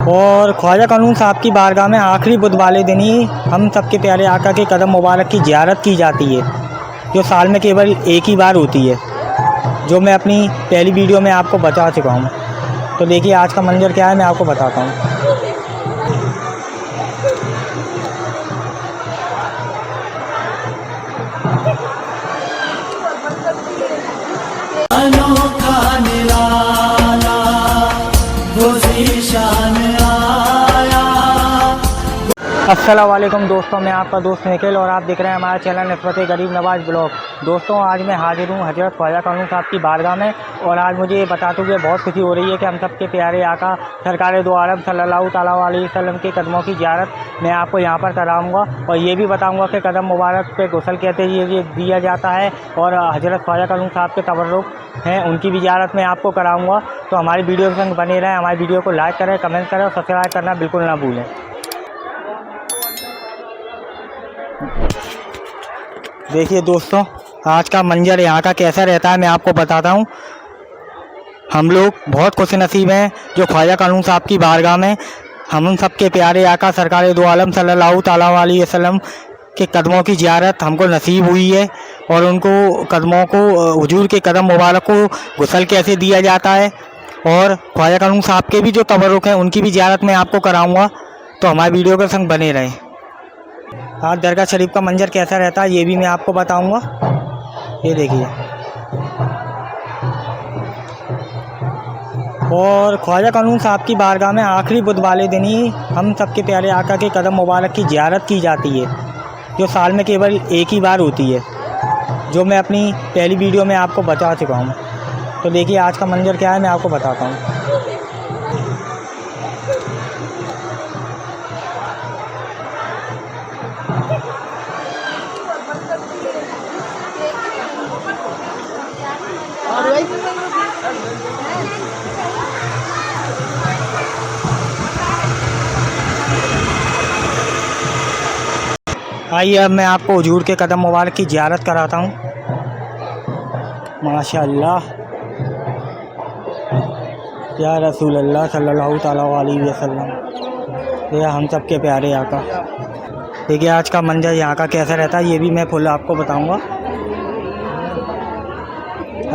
और ख्वाजा कानून साहब की बारगाह में आखिरी बुध वाले दिन ही हम सबके प्यारे आका के कदम मुबारक की ज़ियारत की जाती है, जो साल में केवल एक ही बार होती है, जो मैं अपनी पहली वीडियो में आपको बता चुका हूँ। तो देखिए आज का मंजर क्या है, मैं आपको बताता हूँ। अस्सलाम वालेकुम दोस्तों, मैं आपका दोस्त निखिल और आप देख रहे हैं हमारा चैनल निस्बत गरीब नवाज ब्लॉग। दोस्तों आज मैं हाजिर हूँ हज़रत ख्वाजा कानून साहब की बारगाह में और आज मुझे ये बताते हुए बहुत खुशी हो रही है कि हम सबके प्यारे आका सरकार दो आलम सल्लल्लाहु तआला अलैहि वसल्लम के कदमों की ज़ियारत मैं आपको यहाँ पर कराऊँगा और ये भी बताऊँगा कि कदम मुबारक पे गुस्ल कहते ये दिया जाता है और हज़रत ख्वाजा कानून साहब के तबर्रुक हैं उनकी भी ज़ियारत मैं आपको कराऊँगा। तो हमारी वीडियो के संग बने रहें, हमारी वीडियो को लाइक करें, कमेंट करें और सब्सक्राइब करना बिल्कुल ना भूलें। देखिए दोस्तों आज का मंजर यहाँ का कैसा रहता है मैं आपको बताता हूँ। हम लोग बहुत खुश नसीब हैं जो ख्वाजा कानून साहब की बारगाह में हम उन सबके प्यारे आका सरकार दो आलम सल्लल्लाहु तआला अलैहि वसल्लम के कदमों की ज़ियारत हमको नसीब हुई है और उनको कदमों को हुजूर के कदम मुबारक को गुस्ल कैसे दिया जाता है और ख्वाजा कानून साहब के भी जो तबर्रुक हैं उनकी भी ज़ियारत मैं आपको कराऊँगा। तो हमारी वीडियो के संग बने रहें। आज दरगाह शरीफ का मंजर कैसा रहता है ये भी मैं आपको बताऊंगा। ये देखिए और ख्वाजा कानून साहब की बारगाह में आखिरी बुध वाले दिन ही हम सबके प्यारे आका के कदम मुबारक की ज़ियारत की जाती है, जो साल में केवल एक ही बार होती है, जो मैं अपनी पहली वीडियो में आपको बता चुका हूँ। तो देखिए आज का मंजर क्या है मैं आपको बताता हूँ। आइए अब मैं आपको हुजूर के कदम मुबारक की ज़ियारत कराता हूँ। माशाअल्लाह या रसूल अल्लाह सल्लल्लाहु तआला अलैहि वसल्लम, ये हम सब के प्यारे आका। देखिए आज का मंजर यहाँ का कैसा रहता है ये भी मैं फुल आपको बताऊँगा।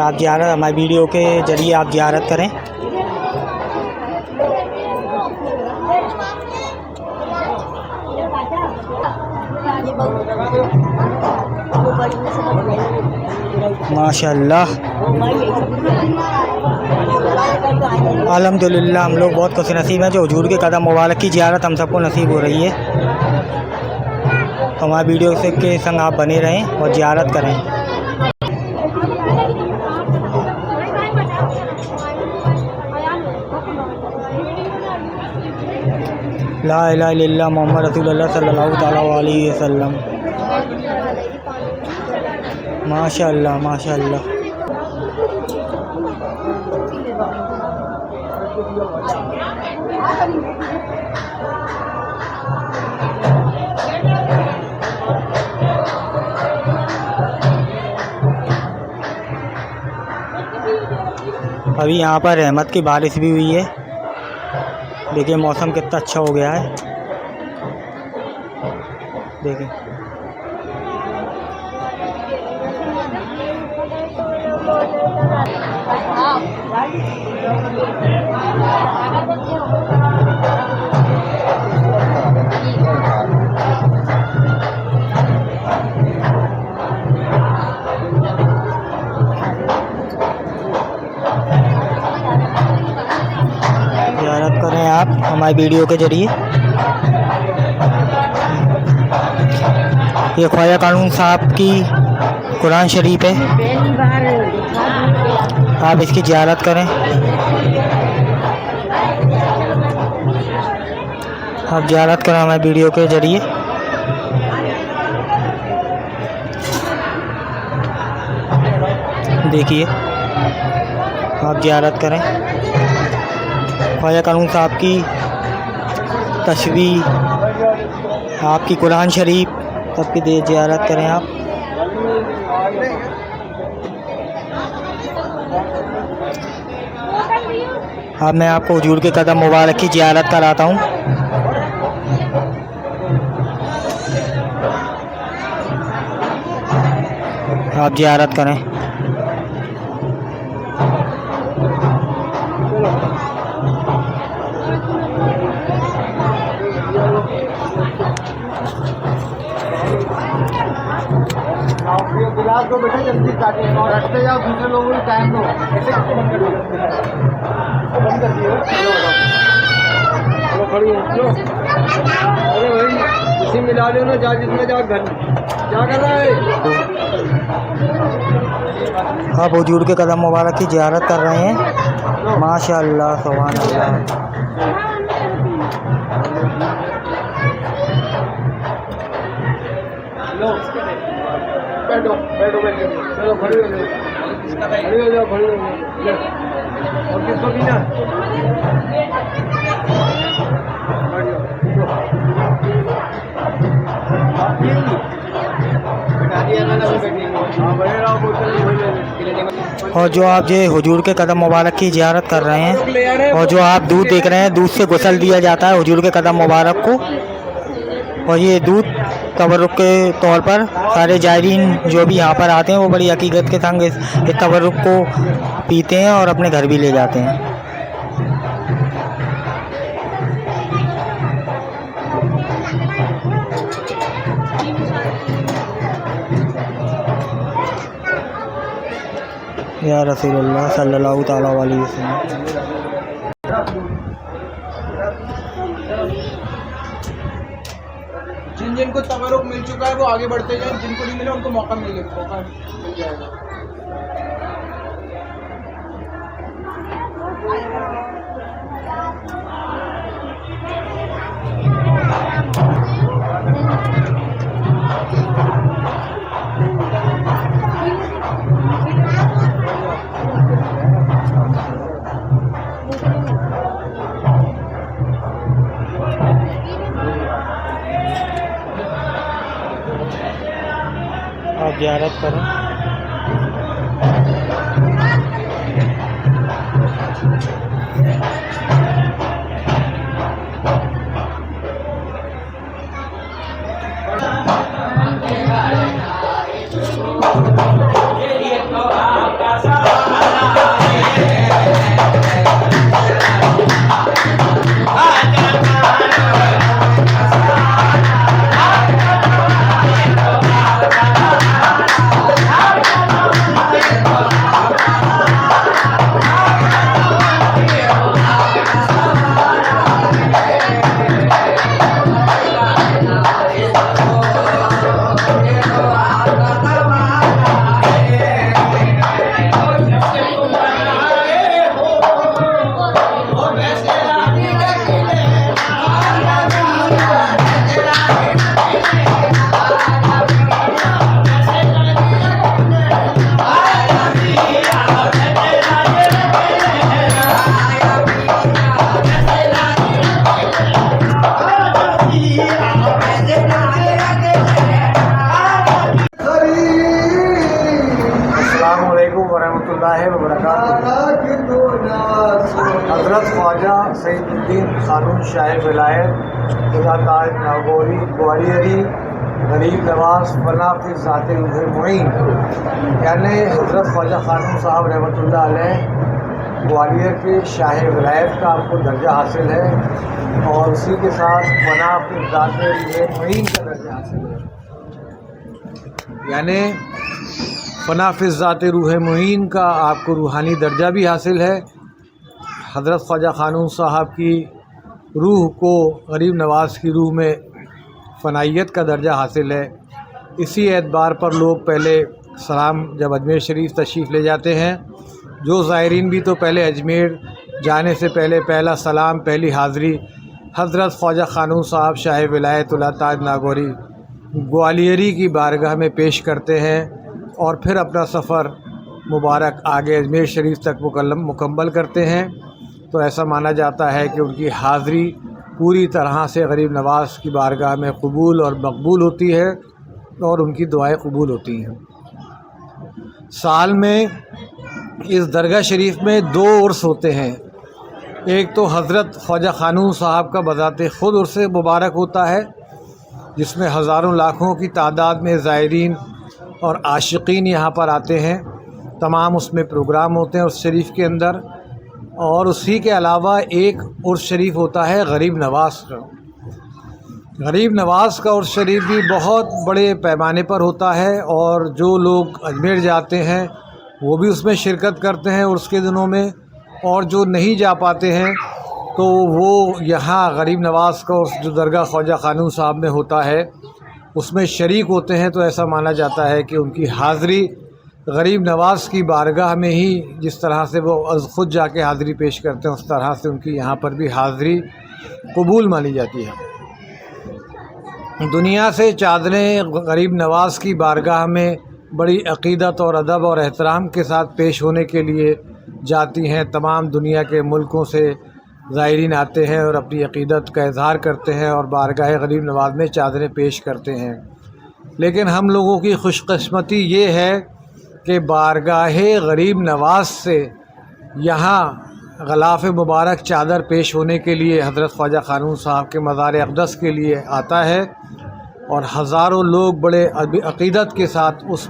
आप ज़ियारत हमारी वीडियो के ज़रिए आप ज़ियारत करें। माशाअल्लाह अल्हम्दुलिल्लाह हम लोग बहुत खुश नसीब हैं जो हुजूर के कदम मुबारक की ज़ियारत हम सबको नसीब हो रही है। तो हमारी वीडियो से के संग आप बने रहें और ज़ियारत करें। ला इलाहा इल्लल्लाह मोहम्मद रसूलुल्लाह सल्लल्लाहु तआला अलैहि वसल्लम। माशाअल्लाह माशाअल्लाह। अभी यहाँ पर रहमत की बारिश भी हुई है। देखिए मौसम कितना अच्छा हो गया है। देखिए ज़ियारत करें आप हमारी वीडियो के ज़रिए। ये ख्वाजा कानून साहब की कुरान शरीफ है, आप इसकी ज़ियारत करें। आप ज़ियारत करें हमारी वीडियो के ज़रिए। देखिए आप ज़ियारत करें ख्वाजा कानून साहब की तस्वीर, आपकी कुरान शरीफ सबकी ज़ियारत करें आप। अब मैं आपको हुजूर के कदम मुबारक की ज़ियारत कराता हूँ। आप ज़ियारत करें। गिलास को बेटा जल्दी काटे और रखते जाओ, दूसरे लोगों को टाइम दो। बंद कर दिए। चलो खड़ी हो। अरे भाई इसी मिला लो ना, जा जिसमें जा घर क्या कर रहा है। आप हुजूर के कदम मुबारक की ज़ियारत कर रहे हैं। माशाअल्लाह, सुभान अल्लाह। बैठो बैठो बैठो, चलो खड़ी हो जाओ, खड़ी हो जाओ, खड़ी हो जाओ। और किसको पीना? और जो आप ये हुजूर के कदम मुबारक की ज़ियारत कर रहे हैं और जो आप दूध देख रहे हैं, दूध से गुस्ल दिया जाता है हुजूर के कदम मुबारक को। और ये दूध तबरुक के तौर पर सारे जायरीन जो भी यहाँ पर आते हैं वो बड़ी हकीकत के संग इस तबरुक को पीते हैं और अपने घर भी ले जाते हैं। या रसूलुल्लाह सल्लल्लाहु तआला अलैहि वसल्लम। जिन जिनको तबरुक मिल चुका है वो आगे बढ़ते जाएं, जिनको नहीं मिला उनको मौका मिल जाएगा। आप ज़ियारत करें। वरहमतुल्लाहि वबरकातुहू। हज़रत ख्वाजा सईदुद्दीन खानून शाह विलायत खुदा ताज नागौरी ग्वालियरी गरीब नवाज फना फिर ज़ाते रूह मुईन, यानी हज़रत ख्वाजा खानून साहब रहमतुल्लाह अलैह ग्वालियर के शाह विलायत का आपको दर्जा हासिल है और उसी के साथ फना फिर ज़ाते रूह मुईन का दर्जा हासिल है, यानी फना फिज़ ज़ाते रूह मुईन का आपको रूहानी दर्जा भी हासिल है। हज़रत ख्वाजा खानून साहब की रूह को गरीब नवाज़ की रूह में फ़नाइयत का दर्जा हासिल है। इसी एतबार पर लोग पहले सलाम जब अजमेर शरीफ तशरीफ़ ले जाते हैं, जो ज़ायरीन भी तो पहले अजमेर जाने से पहले पहला सलाम पहली हाज़री हज़रत ख्वाजा खानून साहब शाह विलायत ताज नागौरी ग्वालियरी की बारगाह में पेश करते हैं और फिर अपना सफ़र मुबारक आगे अजमेर शरीफ तक मुकम्मल करते हैं। तो ऐसा माना जाता है कि उनकी हाज़री पूरी तरह से गरीब नवाज़ की बारगाह में कबूल और मकबूल होती है और उनकी दुआएं कबूल होती हैं। साल में इस दरगाह शरीफ में 2 उर्स होते हैं। एक तो हज़रत ख्वाजा खानून साहब का बज़ाते ख़ुद उर्स मुबारक होता है, जिसमें हज़ारों लाखों की तादाद में ज़ायरीन और आशिकीन यहाँ पर आते हैं। तमाम उसमें प्रोग्राम होते हैं उर्स शरीफ के अंदर। और उसी के अलावा एक उर्स शरीफ होता है गरीब नवाज़ का। गरीब नवाज़ का उर्स शरीफ भी बहुत बड़े पैमाने पर होता है, और जो लोग अजमेर जाते हैं वो भी उसमें शिरकत करते हैं उर्स के दिनों में, और जो नहीं जा पाते हैं तो वो यहाँ गरीब नवाज़ का उर्स जो दरगाह ख्वाजा खानून साहब में होता है उसमें शरीक होते हैं। तो ऐसा माना जाता है कि उनकी हाज़री गरीब नवाज़ की बारगाह में ही, जिस तरह से वो ख़ुद जाके हाज़री पेश करते हैं, उस तरह से उनकी यहाँ पर भी हाज़री कबूल मानी जाती है। दुनिया से चादरें गरीब नवाज़ की बारगाह में बड़ी अक़ीदत और अदब और एहतराम के साथ पेश होने के लिए जाती हैं। तमाम दुनिया के मुल्कों से ज़ायरीन आते हैं और अपनी अक़ीदत का इज़हार करते हैं और बारगाह गरीब नवाज़ में चादरें पेश करते हैं। लेकिन हम लोगों की खुशकिस्मती ये है कि बारगाह गरीब नवाज़ से यहाँ ग़िलाफ़ मुबारक चादर पेश होने के लिए हज़रत ख्वाजा खानून साहब के मज़ार अक़दस के लिए आता है, और हज़ारों लोग बड़े अक़ीदत के साथ उस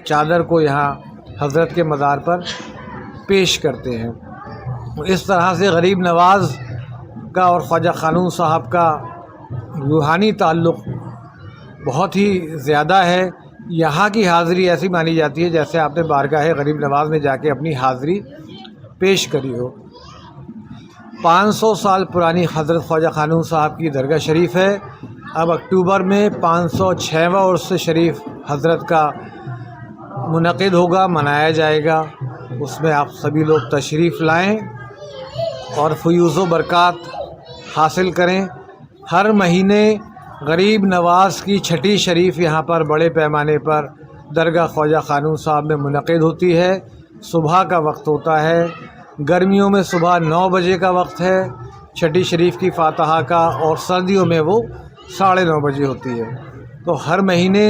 चादर को यहाँ हज़रत के मज़ार पर पेश करते हैं। इस तरह से गरीब नवाज़ का और ख्वाजा खानून साहब का रूहानी ताल्लुक़ बहुत ही ज़्यादा है। यहाँ की हाज़री ऐसी मानी जाती है जैसे आपने बारगाह गरीब नवाज़ में जाके अपनी हाज़री पेश करी हो। 500 साल पुरानी हज़रत ख्वाजा खानून साहब की दरगाह शरीफ है। अब अक्टूबर में 506वां उर्स शरीफ हज़रत का मुनक़िद होगा, मनाया जाएगा। उसमें आप सभी लोग तशरीफ़ लाएँ और फ़यूज़ बरक़ात हासिल करें। हर महीने गरीब नवाज़ की छठी शरीफ यहाँ पर बड़े पैमाने पर दरगाह ख्वाजा खानून साहब में मुनक़िद होती है। सुबह का वक्त होता है, गर्मियों में सुबह 9 बजे का वक्त है छठी शरीफ की फ़ातिहा का, और सर्दियों में वो 9:30 बजे होती है। तो हर महीने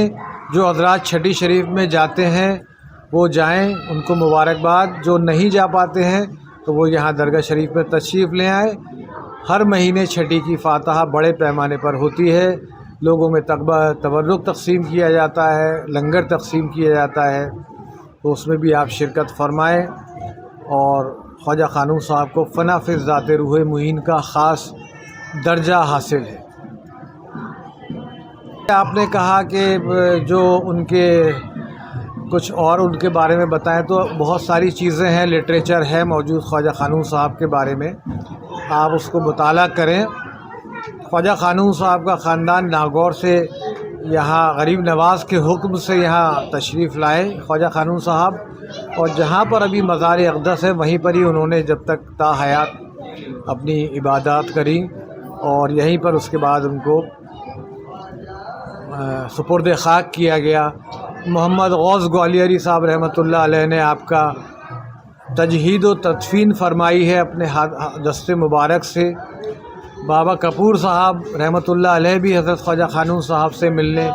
जो हज़रात छठी शरीफ में जाते हैं वो जाएं, उनको मुबारकबाद। जो नहीं जा पाते हैं तो वो यहाँ दरगाह शरीफ में तशरीफ़ ले आएँ। हर महीने छठी की फ़ातिहा बड़े पैमाने पर होती है। लोगों में तबर्रुक तक़सीम किया जाता है, लंगर तक़सीम किया जाता है, तो उसमें भी आप शिरकत फ़रमाएँ। और ख्वाजा खानून साहब को फ़ना फ़िज़ ज़ाते रूह मुहीन का ख़ास दर्जा हासिल है। आपने कहा कि जो उनके कुछ और उनके बारे में बताएं, तो बहुत सारी चीज़ें हैं, लिटरेचर है मौजूद ख्वाजा खानून साहब के बारे में, आप उसको मुताला करें। ख्वाजा खानून साहब का ख़ानदान नागौर से यहाँ गरीब नवाज़ के हुक्म से यहाँ तशरीफ़ लाए ख्वाजा खानून साहब, और जहाँ पर अभी मज़ार अक़दस है वहीं पर ही उन्होंने जब तक ता हयात अपनी इबादत करी, और यहीं पर उसके बाद उनको सुपुर्द ख़ाक किया गया। मोहम्मद गौस ग्वालियरी साहब रहमतुल्लाह अलैह ने आपका तजहीद व तदफीन फरमाई है अपने दस्ते मुबारक से। बाबा कपूर साहब रहमतुल्लाह अलैह भी हज़रत ख्वाजा खानून साहब से मिलने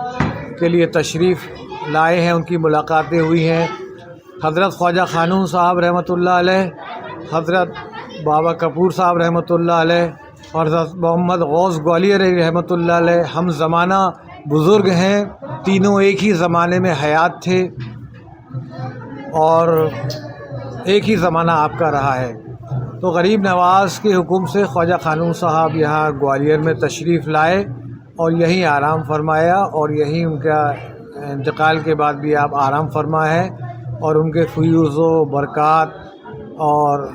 के लिए तशरीफ़ लाए हैं, उनकी मुलाकातें हुई हैं। हज़रत ख्वाजा खानून साहब रहमतुल्लाह अलैह, हज़रत बाबा कपूर साहब रहमतुल्लाह अलैह और हज़रत मोहम्मद गौस ग्वालियरी रहमतुल्लाह अलैह हम ज़माना बुज़ुर्ग हैं, तीनों एक ही ज़माने में हयात थे और एक ही ज़माना आपका रहा है। तो गरीब नवाज़ के हुक्म से ख्वाजा खानून साहब यहाँ ग्वालियर में तशरीफ़ लाए और यहीं आराम फरमाया, और यहीं उनका इंतकाल के बाद भी आप आराम फरमा है, और उनके फ़यूज़ व बरक़ात और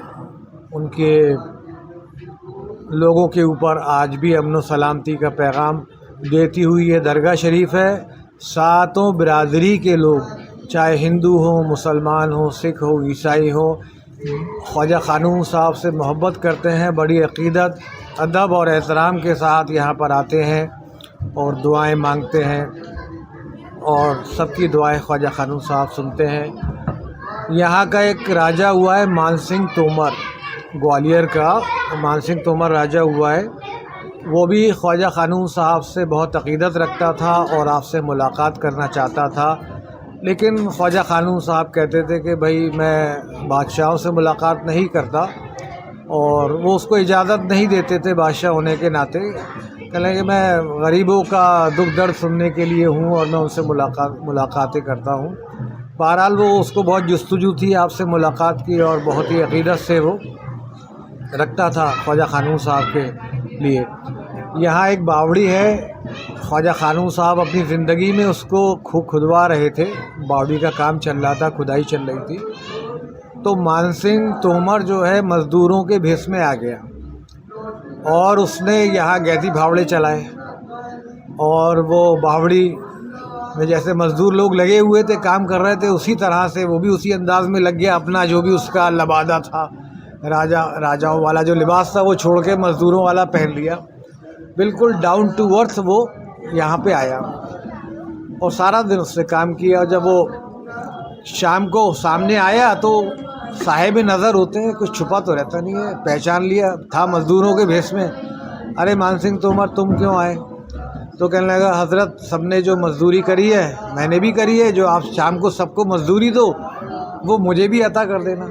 उनके लोगों के ऊपर आज भी अमन व सलामती का पैगाम देती हुई ये दरगाह शरीफ है। सातों बिरादरी के लोग, चाहे हिंदू हो, मुसलमान हो, सिख हो, ईसाई हो, ख्वाजा खानून साहब से मोहब्बत करते हैं, बड़ी अक़ीदत, अदब और एहतराम के साथ यहाँ पर आते हैं और दुआएं मांगते हैं, और सबकी दुआएं ख्वाजा खानून साहब सुनते हैं। यहाँ का एक राजा हुआ है मानसिंह तोमर, ग्वालियर का मानसिंह तोमर राजा हुआ है, वो भी ख्वाजा खानून साहब से बहुत अक़ीदत रखता था और आपसे मुलाकात करना चाहता था। लेकिन ख्वाजा खानून साहब कहते थे कि भाई मैं बादशाहों से मुलाकात नहीं करता, और वो उसको इजाज़त नहीं देते थे बादशाह होने के नाते। कहने लगे मैं गरीबों का दुख दर्द सुनने के लिए हूँ और मैं उनसे मुलाकातें करता हूँ। बहरहाल वो उसको बहुत जुस्तजू थी आपसे मुलाकात की और बहुत ही अक़ीदत से वो रखता था ख्वाजा क़ानून साहब के लिए। यहाँ एक बावड़ी है, ख्वाजा क़ानून साहब अपनी ज़िंदगी में उसको खुदवा रहे थे, बावड़ी का काम चल रहा था, खुदाई चल रही थी। तो मानसिंह तोमर जो है मज़दूरों के भेष में आ गया और उसने यहाँ गैती भावड़े चलाए और वो बावड़ी में जैसे मज़दूर लोग लगे हुए थे, काम कर रहे थे, उसी तरह से वो भी उसी अंदाज़ में लग गया। अपना जो भी उसका लबादा था, राजाओं वाला जो लिबास था वो छोड़ के मज़दूरों वाला पहन लिया। बिल्कुल डाउन टू अर्थ वो यहाँ पे आया और सारा दिन उसने काम किया। और जब वो शाम को सामने आया तो साहिब नज़र होते हैं, कुछ छुपा तो रहता नहीं है। पहचान लिया, था मज़दूरों के भेष में। अरे मानसिंह तोमर तुम क्यों आए? तो कहने लगा हज़रत सबने जो मज़दूरी करी है मैंने भी करी है, जो आप शाम को सबको मज़दूरी दो वो मुझे भी अता कर देना।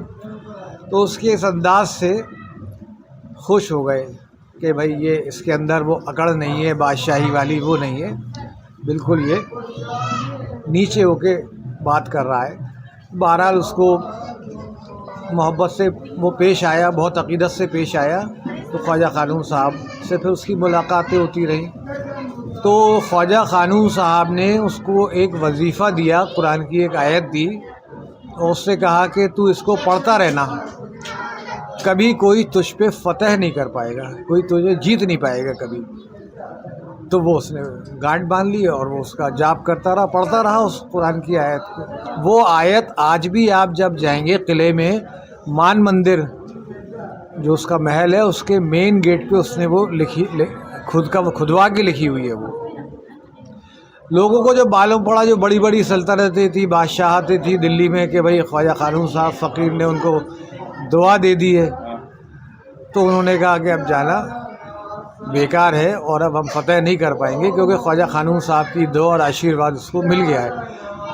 तो उसके इस अंदाज से खुश हो गए कि भाई ये इसके अंदर वो अकड़ नहीं है, बादशाही वाली वो नहीं है, बिल्कुल ये नीचे होके बात कर रहा है। बहरहाल उसको मोहब्बत से वो पेश आया, बहुत अक़ीदत से पेश आया। तो ख्वाजा क़ानून साहब से फिर उसकी मुलाकातें होती रहीं। तो ख्वाजा क़ानून साहब ने उसको एक वजीफ़ा दिया, कुरान की एक आयत दी और उससे कहा कि तू इसको पढ़ता रहना, कभी कोई तुझ पे फ़तह नहीं कर पाएगा, कोई तुझे जीत नहीं पाएगा कभी। तो वो उसने गांठ बांध ली और वो उसका जाप करता रहा, पढ़ता रहा उस कुरान की आयत को। वो आयत आज भी आप जब जाएंगे किले में, मान मंदिर जो उसका महल है उसके मेन गेट पे उसने वो खुदवा के लिखी हुई है। वो लोगों को जो मालूम पड़ा, जो बड़ी बड़ी सल्तनतें थी, बादशाहतें थी दिल्ली में, कि भाई ख्वाजा क़ानून साहब फ़कीर ने उनको दुआ दे दी है, तो उन्होंने कहा कि अब जाना बेकार है और अब हम फ़तह नहीं कर पाएंगे, क्योंकि ख्वाजा क़ानून साहब की दुआ और आशीर्वाद उसको मिल गया है।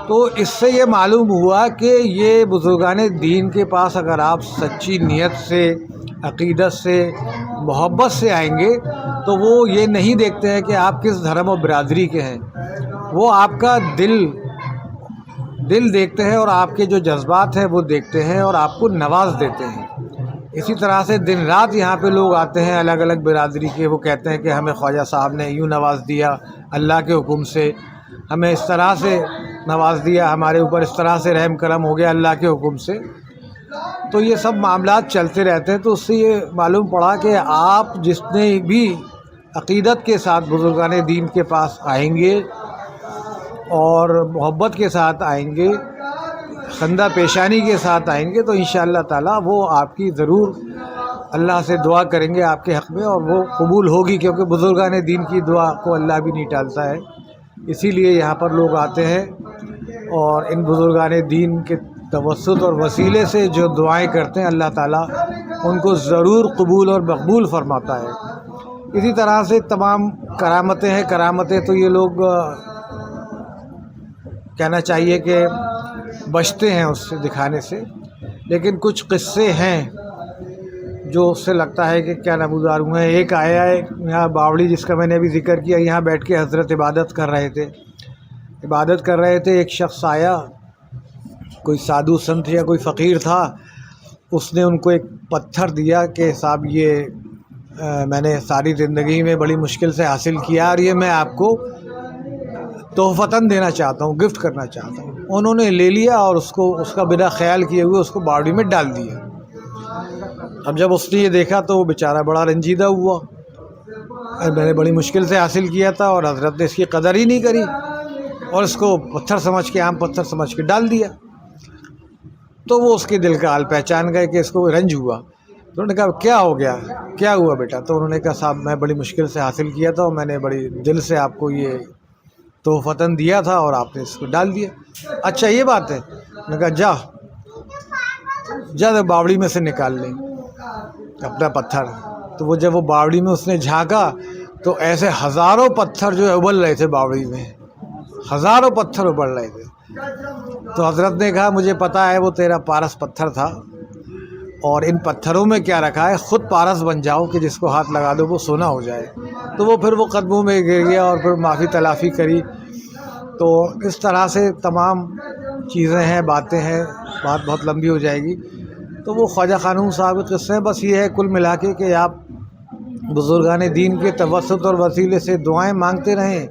तो इससे ये मालूम हुआ कि ये बुज़ुर्गान दीन के पास अगर आप सच्ची नीयत से, अक़ीदत से, मोहब्बत से आएंगे तो वो ये नहीं देखते हैं कि आप किस धर्म और बिरादरी के हैं, वो आपका दिल देखते हैं और आपके जो जज्बात हैं वो देखते हैं और आपको नवाज देते हैं। इसी तरह से दिन रात यहाँ पे लोग आते हैं अलग अलग बिरादरी के, वो कहते हैं कि हमें ख्वाजा साहब ने यूँ नवाज़ दिया अल्लाह के हुक्म से, हमें इस तरह से नवाज़ दिया, हमारे ऊपर इस तरह से रहम करम हो गया अल्लाह के हुक्म से। तो ये सब मामलात चलते रहते हैं। तो उससे ये मालूम पड़ा कि आप जितने भी अक़ीदत के साथ बुज़ुर्गान दीन के पास आएंगे और मोहब्बत के साथ आएंगे, खंदा पेशानी के साथ आएंगे, तो इंशाअल्लाह ताला वो आपकी ज़रूर अल्लाह से दुआ करेंगे आपके हक़ में और वो कबूल होगी, क्योंकि बुज़ुर्गान दीन की दुआ को अल्लाह भी नहीं टालता है। इसीलिए यहाँ पर लोग आते हैं और इन बुज़ुर्गान दीन के तवस्सुत और वसीले से जो दुआएं करते हैं अल्लाह ताला उनको ज़रूर कबूल और मकबूल फरमाता है। इसी तरह से तमाम करामतें हैं। करामतें तो ये लोग कहना चाहिए कि बचते हैं उससे दिखाने से, लेकिन कुछ किस्से हैं जो उससे लगता है कि क्या नमूदार हुए हैं। एक आया है यहाँ बावड़ी, जिसका मैंने अभी जिक्र किया, यहाँ बैठ के हज़रत इबादत कर रहे थे। एक शख्स आया, कोई साधु संत या कोई फ़कीर था, उसने उनको एक पत्थर दिया कि साहब ये मैंने सारी ज़िंदगी में बड़ी मुश्किल से हासिल किया और ये मैं आपको तोहफ़तन देना चाहता हूँ, गिफ्ट करना चाहता हूँ। उन्होंने ले लिया और उसका बिना ख्याल किए हुए उसको बावड़ी में डाल दिया। अब जब उसने ये देखा तो वो बेचारा बड़ा रंजीदा हुआ, मैंने बड़ी मुश्किल से हासिल किया था और हज़रत ने इसकी कदर ही नहीं करी और इसको पत्थर समझ के, आम पत्थर समझ के डाल दिया। तो वो उसके दिल का हाल पहचान गए कि इसको रंज हुआ। तो उन्होंने कहा क्या हो गया, क्या हुआ बेटा? तो उन्होंने कहा साहब मैं बड़ी मुश्किल से हासिल किया था और मैंने बड़ी दिल से आपको ये तोहफ़तन दिया था और आपने इसको डाल दिया। अच्छा ये बात है? उन्होंने कहा जा बावड़ी में से निकाल लें अपना पत्थर। तो वो जब वो बावड़ी में उसने झाँका तो ऐसे हज़ारों पत्थर जो है उबल रहे थे बावड़ी में, हज़ारों पत्थर उबल रहे थे। तो हज़रत ने कहा मुझे पता है वो तेरा पारस पत्थर था, और इन पत्थरों में क्या रखा है, ख़ुद पारस बन जाओ कि जिसको हाथ लगा दो वो सोना हो जाए। तो वो फिर वो कदमों में गिर गया और फिर माफ़ी तलाफ़ी करी। तो इस तरह से तमाम चीज़ें हैं, बातें हैं, बात बहुत लंबी हो जाएगी। तो वो ख्वाजा क़ानून साहब के किस्से हैं। बस ये है कुल मिला के कि आप बुज़ुर्गान दीन के तवस्सुत और वसीले से दुआएं मांगते रहें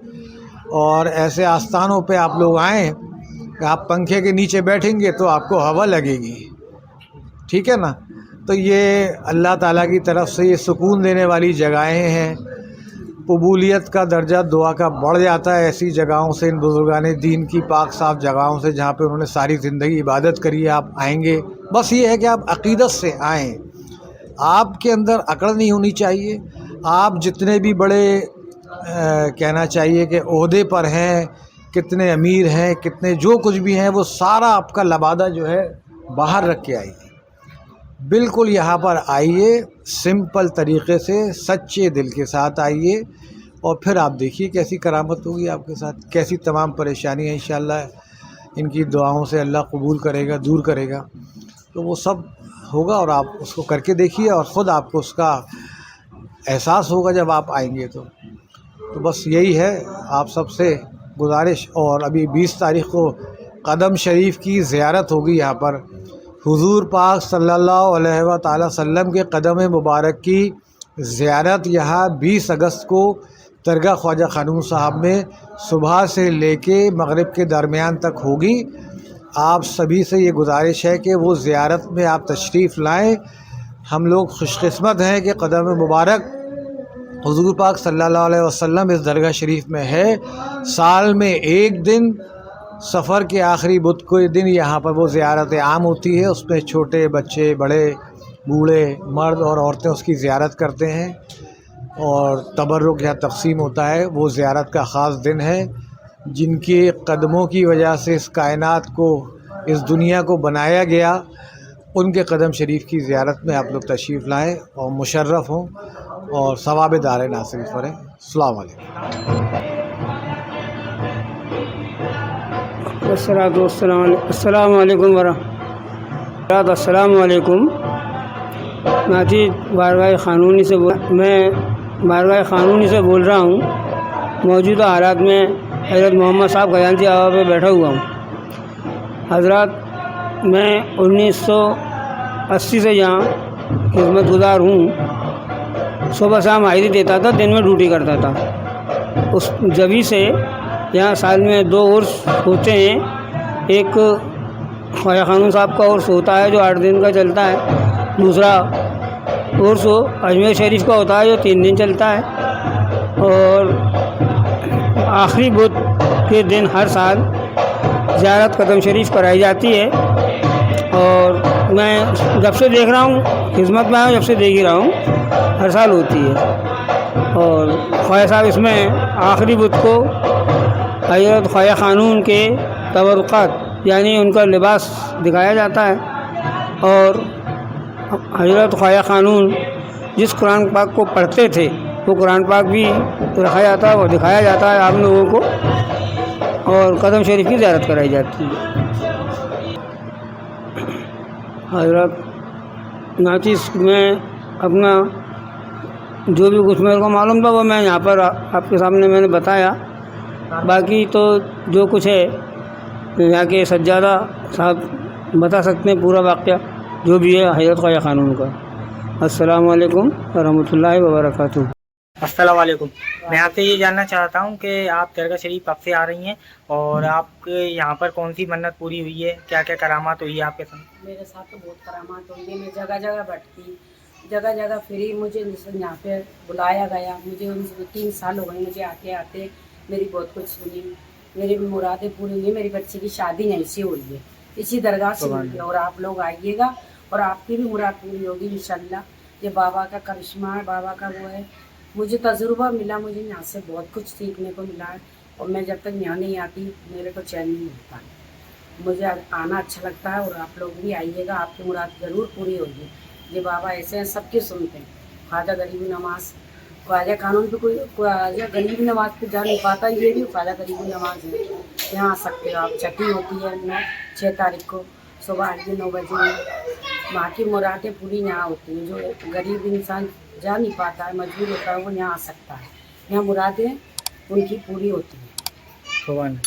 और ऐसे आस्थानों पे आप लोग आएँ कि आप पंखे के नीचे बैठेंगे तो आपको हवा लगेगी, ठीक है ना। तो ये अल्लाह ताला की तरफ से ये सुकून देने वाली जगहें हैं। कबूलियत का दर्जा दुआ का बढ़ जाता है ऐसी जगहों से, इन बुज़ुर्गान दीन की पाक साफ़ जगहों से जहाँ पे उन्होंने सारी ज़िंदगी इबादत करी है। आप आएंगे, बस ये है कि आप अक़ीदत से आएँ, आपके अंदर अकड़ नहीं होनी चाहिए। आप जितने भी बड़े कहना चाहिए कि ओहदे पर हैं, कितने अमीर हैं, कितने जो कुछ भी हैं, वो सारा आपका लबादा जो है बाहर रख के आइए। बिल्कुल यहाँ पर आइए, सिंपल तरीक़े से सच्चे दिल के साथ आइए और फिर आप देखिए कैसी करामत होगी आपके साथ, कैसी तमाम परेशानियाँ इंशाअल्लाह इनकी दुआओं से अल्लाह कबूल करेगा, दूर करेगा। तो वो सब होगा और आप उसको करके देखिए और ख़ुद आपको उसका एहसास होगा जब आप आएंगे। तो बस यही है आप सबसे गुजारिश। और अभी 20 तारीख़ को कदम शरीफ की ज़ियारत होगी यहाँ पर। हुज़ूर पाक सल्लल्लाहु अलैहि वसल्लम के कदम मुबारक की ज़ियारत यहाँ 20 अगस्त को दरगाह ख्वाजा क़ानून साहब में सुबह से लेके मगरिब के दरमियान तक होगी। आप सभी से ये गुजारिश है कि वो ज़ियारत में आप तशरीफ़ लाएँ। हम लोग खुशकिस्मत हैं कि कदम मुबारक हुज़ूर पाक सल्लल्लाहु अलैहि वसल्लम इस दरगाह शरीफ में है। साल में एक दिन सफ़र के आखिरी बुध के दिन यहाँ पर वो ज़ियारत आम होती है। उसमें छोटे बच्चे, बड़े, बूढ़े, मर्द और औरतें उसकी ज़ियारत करते हैं और तबर्रुक यहाँ तक़सीम होता है। वो ज़ियारत का ख़ास दिन है। जिनके कदमों की वजह से इस कायनात को, इस दुनिया को बनाया गया, उनके कदम शरीफ की ज़ियारत में आप लोग तशरीफ़ लाएँ और मुशर्रफ़ हों और सवाब दार नासिल करें। अस्सलाम वालेकुम। अस्सलामुअलैकुम वरहमतुल्लाह। अस्सलामुअलैकुम। नाती बारगाह क़ानूनी से मैं बारगाह क़ानूनी से बोल रहा हूँ। मौजूदा हालात में हज़रत मोहम्मद साहब ख़जानची आवा पे बैठा हुआ हूँ। हज़रत मैं 1980 से यहाँ खिदमत गुज़ार हूँ। सुबह शाम हाज़िरी देता था, दिन में ड्यूटी करता था। उस जभी से यहाँ साल में 2 उर्स होते हैं। एक ख्वाजा क़ानून साहब का उर्स होता है जो 8 दिन का चलता है। दूसरा उर्स अजमेर शरीफ का होता है जो 3 दिन चलता है। और आखिरी बुध के दिन हर साल ज़ियारत कदम शरीफ कराई जाती है। और मैं जब से देख रहा हूँ, खिदमत में आया जब से देख ही रहा हूँ, हर साल होती है। और ख्वाजा साहब इसमें आखिरी बुध को हज़रत ख्वाजा क़ानून के तबरुकात यानी उनका लिबास दिखाया जाता है। और हज़रत ख्वाजा क़ानून जिस कुरान पाक को पढ़ते थे वो कुरान पाक भी रखा जाता है और दिखाया जाता है आप लोगों को। और कदम शरीफ की ज़ियारत कराई जाती है। हज़रत नाचिस में अपना जो भी कुछ मेरे को मालूम था वो मैं यहाँ पर आपके सामने मैंने बताया। बाकी तो जो कुछ है यहाँ के सज्जादा साहब बता सकते हैं पूरा वाक़या जो भी है हज़रत ख्वाजा क़ानून का। अस्सलामु अलैकुम वरहमतुल्लाहि वबरकातुहू। अस्सलाम वालेकुम। मैं आपसे ये जानना चाहता हूँ कि आप दरगाह शरीफ कब से आ रही हैं और आपके यहाँ पर कौन सी मन्नत पूरी हुई है, क्या क्या करामात हुई है आपके साथ? मेरे साथ तो बहुत करामात हुई है। मैं जगह जगह भटकी, जगह जगह फिरी। मुझे यहाँ पे बुलाया गया। मुझे 3 साल हो गए मुझे आते आते। मेरी बहुत कुछ सुनी, मेरी मुरादें पूरी हुई। मेरी बच्ची की शादी यहीं से हुई है, इसी दरगाह से हुई है। और आप लोग आइएगा और आपकी भी मुराद पूरी होगी इंशाल्लाह। ये बाबा का करिश्मा है, बाबा का वो है। मुझे तजुर्बा मिला, मुझे यहाँ से बहुत कुछ सीखने को मिला है। और मैं जब तक यहाँ नहीं आती मेरे को चैन नहीं मिलता। मुझे आना अच्छा लगता है और आप लोग भी आइएगा, आपकी मुराद ज़रूर पूरी होगी। ये बाबा ऐसे हैं, सबके सुनते हैं। ख्वाजा गरीबी नवाज़, ख्वाजा क़ानून पे कोई ख्वाजा गरीबी नवाज़ पे जा नहीं पाता, ये भी ख्वाजा गरीबी नवाज़ है। यहाँ आ सकते हो आप। छठी होती है 6 तारीख को, सुबह 9 बजे। माँ की मुरादें पूरी यहाँ होती हैं। जो गरीब इंसान जा नहीं पाता है, मजबूर होता है, वो यहाँ आ सकता है। यहाँ मुरादें उनकी पूरी होती हैं। भगवान